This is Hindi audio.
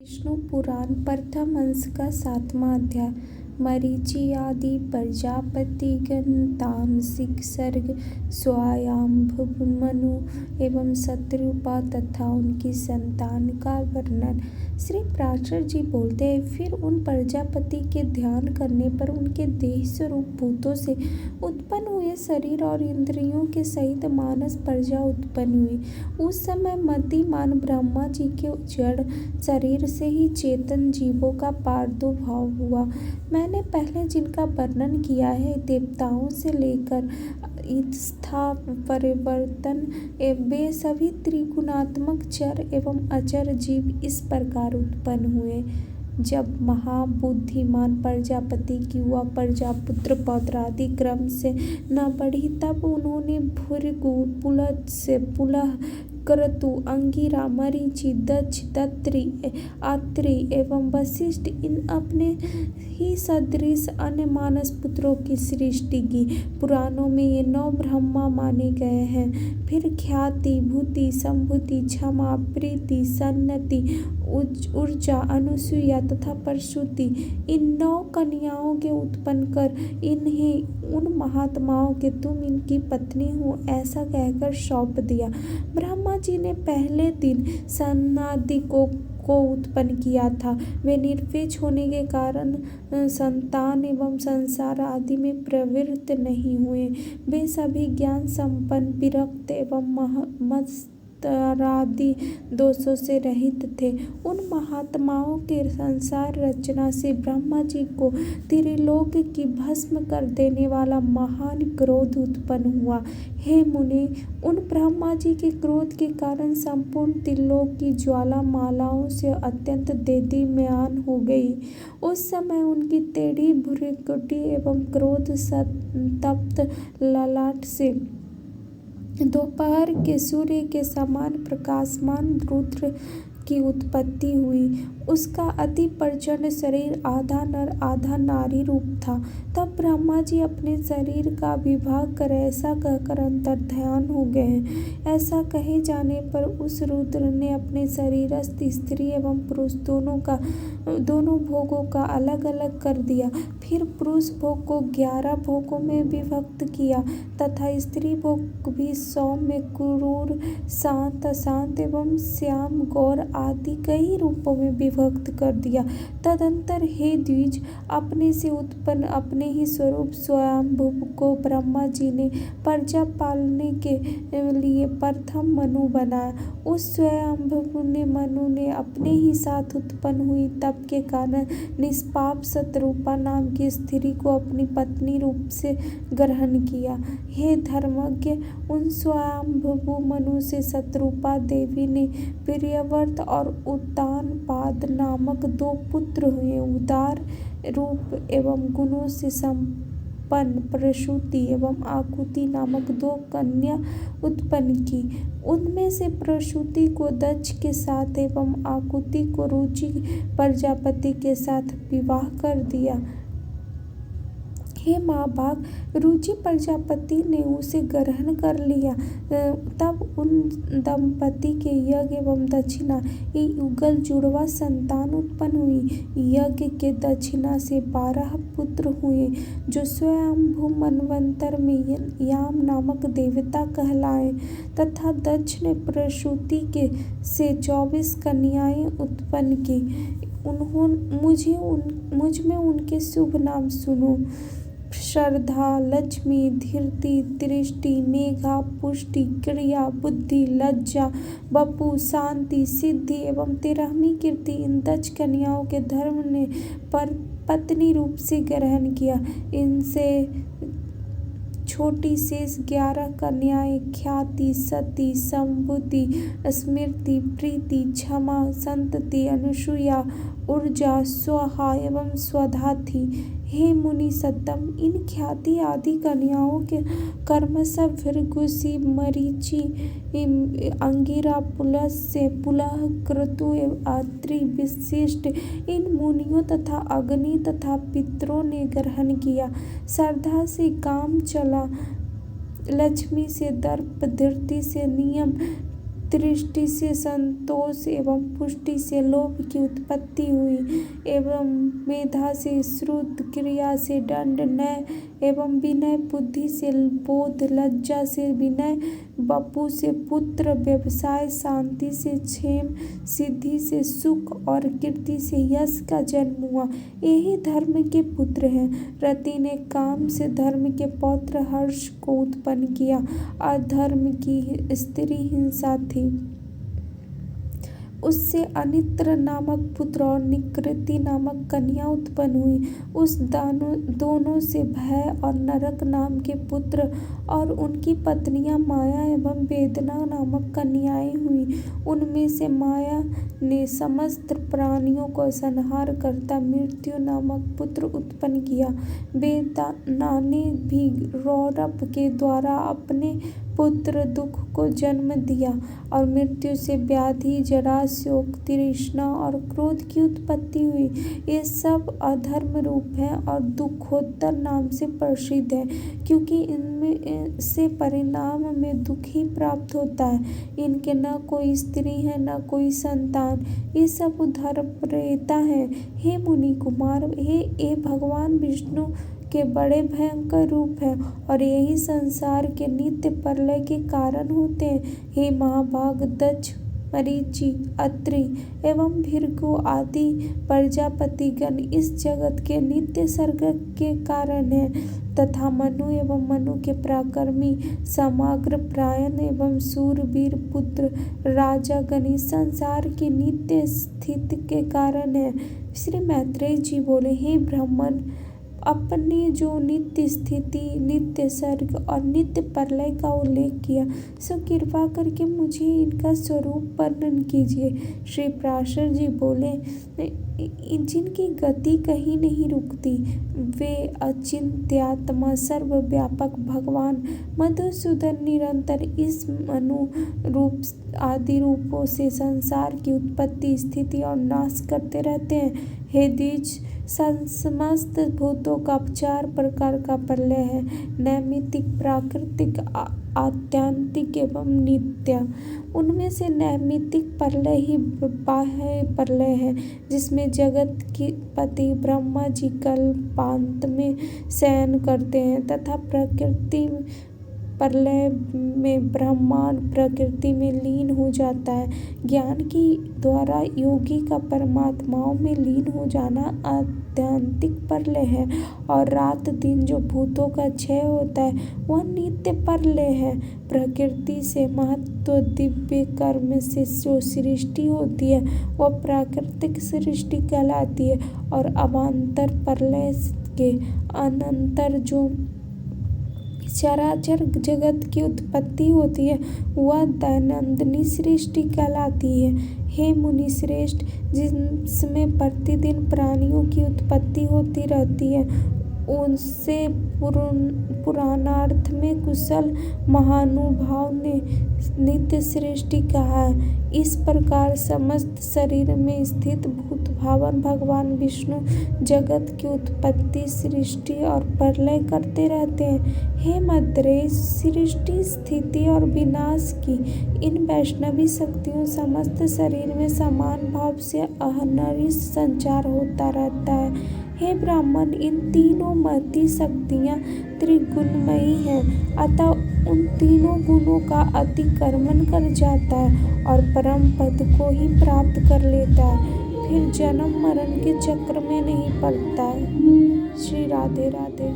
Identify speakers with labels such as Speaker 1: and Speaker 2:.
Speaker 1: विष्णु पुराण प्रथम अंश का 7वां अध्याय। मरीचि आदि प्रजापतिगण तामसिक सर्ग स्वयंभुव मनु एवं शत्रुपा तथा उनकी संतान का वर्णन। श्री पराशर जी बोलते हैं, फिर उन प्रजापति के ध्यान करने पर उनके देह स्वरूप भूतों से उत्पन्न हुए शरीर और इंद्रियों के सहित मानस प्रजा उत्पन्न हुई। उस समय मतिमान ब्रह्मा जी के जड़ शरीर से ही चेतन जीवों का प्रादुर्भाव हुआ। मैंने पहले जिनका वर्णन किया है, देवताओं से लेकर स्थान परिवर्तन वे सभी त्रिगुणात्मक चर एवं अचर जीव इस प्रकार उत्पन्न हुए। जब महाबुद्धिमान प्रजापति की वह प्रजा पुत्र पौत्रादि क्रम से न बढ़ी, तब उन्होंने भृगु, पुलह से पुलह, क्रतु, अंगिरा, मरीचि, दक्ष, दत्रि, अत्रि एवं वशिष्ठ इन अपने ही सदृश अन्य मानस पुत्रों की सृष्टि की। पुराणों में ये 9 ब्रह्मा माने गए हैं। फिर ख्याति, भूति, संभूति, क्षमा, प्रीति, सन्नति, ऊर्जा, अनुसूया तथा प्रसूति इन 9 कन्याओं के उत्पन्न कर इन्हें उन महात्माओं के तुम इनकी पत्नी हो ऐसा कहकर सौंप दिया। ब्रह्मा जी ने पहले दिन सनकादि को उत्पन्न किया था। वे निर्विष होने के कारण संतान एवं संसार आदि में प्रवृत्त नहीं हुए। वे सभी ज्ञान संपन्न, विरक्त एवं मत्सरादि दोषों से रहित थे। उन महात्माओं के संसार रचना से ब्रह्मा जी को त्रिलोक की भस्म कर देने वाला महान क्रोध उत्पन्न हुआ। हे मुने, उन ब्रह्मा जी के क्रोध के कारण संपूर्ण त्रिलोक की ज्वाला मालाओं से अत्यंत देदीप्यमान हो गई। उस समय उनकी टेढ़ी भ्रुकुटी एवं क्रोध संतप्त ललाट से दोपहर के सूर्य के समान प्रकाशमान रुद्र की उत्पत्ति हुई। उसका अति प्रचंड शरीर आधा नर आधा नारी रूप था। तब ब्रह्मा जी अपने शरीर का विभाग कर ऐसा कहकर अंतर्ध्यान हो गए। ऐसा कहे जाने पर उस रुद्र ने अपने शरीरस्थ स्त्री एवं पुरुष दोनों भोगों का अलग अलग कर दिया। फिर पुरुष भोग को 11 भोगों में विभक्त किया तथा स्त्री भोग भी सौम्य, क्रूर, शांत, अशांत एवं श्याम, गौर आदि कई रूपों में विभक्त कर दिया। तदंतर हे द्विज, अपने से उत्पन्न अपने ही स्वरूप स्वयंभुव को ब्रह्मा जी ने प्रजा पालने के लिए प्रथम मनु बनाया। उस स्वयंभुव मनु ने अपने ही साथ उत्पन्न हुई तप के कारण निष्पाप शत्रुपा नाम की स्त्री को अपनी पत्नी रूप से ग्रहण किया। हे धर्मज्ञ, उन स्वयंभुव मनु से शत्रुपा देवी ने प्रियव्रत और उत्तानपाद नामक 2 पुत्र हुए। उदार रूप एवं गुणों से संपन्न प्रसूति एवं आकुति नामक 2 कन्या उत्पन्न की। उनमें से प्रसूति को दक्ष के साथ एवं आकुति को रुचि प्रजापति के साथ विवाह कर दिया। हे महाभाग, रुचि प्रजापति ने उसे ग्रहण कर लिया। तब उन दंपति के यज्ञ एवं दक्षिणा युगल जुड़वा संतान उत्पन्न हुई। यज्ञ के दक्षिणा से 12 पुत्र हुए जो स्वयंभू मनवंतर में याम नामक देवता कहलाए तथा दक्ष ने प्रसूति से 24 कन्याएं उत्पन्न की। मुझ में उनके शुभ नाम सुनो: श्रद्धा, लक्ष्मी, धीर्ति, दृष्टि, मेघा, पुष्टि, क्रिया, बुद्धि, लज्जा, वपु, शांति, सिद्धि एवं 13वीं कीर्ति। इन दक्ष कन्याओं के धर्म ने पत्नी रूप से ग्रहण किया। इनसे छोटी शेष 11 कन्याएं ख्याति, सती, संभूति, स्मृति, प्रीति, क्षमा, संतति, अनुसूया, ऊर्जा, स्वाहा एवं स्वधा थी। हे मुनि सत्तम, इन ख्याति आदि कन्याओं के कर्मशः भृगुषि, मरीचि, अंगिरा, पुलह, क्रतु, अत्रि, वशिष्ठ इन मुनियों तथा अग्नि तथा पितरों ने ग्रहण किया। श्रद्धा से काम चला, लक्ष्मी से दर्प, धीर्ति से नियम, दृष्टि से संतोष एवं पुष्टि से लोभ की उत्पत्ति हुई, एवं मेधा से श्रुत, क्रिया से दंड, न्याय एवं विनय, बुद्धि से बोध, लज्जा से विनय, वपु से पुत्र, व्यवसाय, शांति से क्षेम, सिद्धि से सुख और कीर्ति से यश का जन्म हुआ। यही धर्म के पुत्र हैं। रति ने काम से धर्म के पौत्र हर्ष को उत्पन्न किया। अधर्म की स्त्री हिंसा थी, उससे अनित्र नामक पुत्र और निकृति नामक कन्या उत्पन्न हुई। उस दोनों से भय और नरक नाम के पुत्र और उनकी पत्नियां माया एवं वेदना नामक कन्याएं हुई। उनमें से माया ने समस्त प्राणियों को संहार करता मृत्यु नामक पुत्र उत्पन्न किया। वेदना ने भी रौरव के द्वारा अपने पुत्र दुख को जन्म दिया और मृत्यु से व्याधि, जरा, शोक, तृष्णा और क्रोध की उत्पत्ति हुई। ये सब अधर्म रूप हैं और दुखोत्तर नाम से प्रसिद्ध है, क्योंकि इनमें से परिणाम में दुख ही प्राप्त होता है। इनके न कोई स्त्री है न कोई संतान, ये सब उद्धरप्रेता है। हे मुनि कुमार, ये भगवान विष्णु के बड़े भयंकर रूप हैं और यही संसार के नित्य प्रलय के कारण होते हैं। हे महाभाग, दक्ष, मरीचि, अत्रि एवं भृगु आदि प्रजापतिगण इस जगत के नित्य सर्ग के कारण हैं, तथा मनु एवं मनु के पराक्रमी समग्र प्रायण एवं शूरवीर पुत्र राजागण इस संसार की नित्य स्थिति के कारण है। श्री मैत्रेय जी बोले, हे ब्राह्मण, अपने जो नित्य स्थिति, नित्य सर्ग और नित्य प्रलय का उल्लेख किया, सो कृपा करके मुझे इनका स्वरूप वर्णन कीजिए। श्री पराशर जी बोले, जिनकी गति कहीं नहीं रुकती, वे अचिंत्यात्मा सर्वव्यापक भगवान मधुसूदन निरंतर इस मनु रूप आदि रूपों से संसार की उत्पत्ति, स्थिति और नाश करते रहते हैं। हे द्विज, समस्त भूतों का 4 प्रकार का प्रलय है, नैमित्तिक, प्राकृतिक, आत्यंतिक एवं नित्य। उनमें से नैमित्तिक प्रलय ही बाह्य प्रलय है, जिसमें जगत के पति ब्रह्मा जी कल्पांत में शयन करते हैं, तथा प्रकृति प्रलय में ब्रह्मांड प्रकृति में लीन हो जाता है। ज्ञान के द्वारा योगी का परमात्माओं में लीन हो जाना आत्यंतिक प्रलय है, और रात दिन जो भूतों का क्षय होता है वह नित्य प्रलय है। प्रकृति से महत्व, दिव्य कर्म से जो सृष्टि होती है वह प्राकृतिक सृष्टि कहलाती है, और अवान्तर प्रलय के अनंतर जो चराचर जगत की उत्पत्ति होती है वह दैनंदिनी सृष्टि कहलाती है। हे मुनि श्रेष्ठ, जिसमें प्रतिदिन प्राणियों की उत्पत्ति होती रहती है, उनसे पुराणार्थ में कुशल महानुभाव ने नित्य सृष्टि कहा है। इस प्रकार समस्त शरीर में स्थित भूत भावन भगवान विष्णु जगत की उत्पत्ति, सृष्टि और प्रलय करते रहते हैं। हे मैत्रेय, सृष्टि, स्थिति और विनाश की इन वैष्णवी शक्तियों समस्त शरीर में समान भाव से अहर्निश संचार होता रहता है। हे ब्राह्मण, इन तीनों महती शक्तियाँ त्रिगुणमयी हैं, अतः उन तीनों गुणों का अतिक्रमण कर जाता है और परम पद को ही प्राप्त कर लेता है, फिर जन्म मरण के चक्र में नहीं पड़ता है। श्री राधे राधे।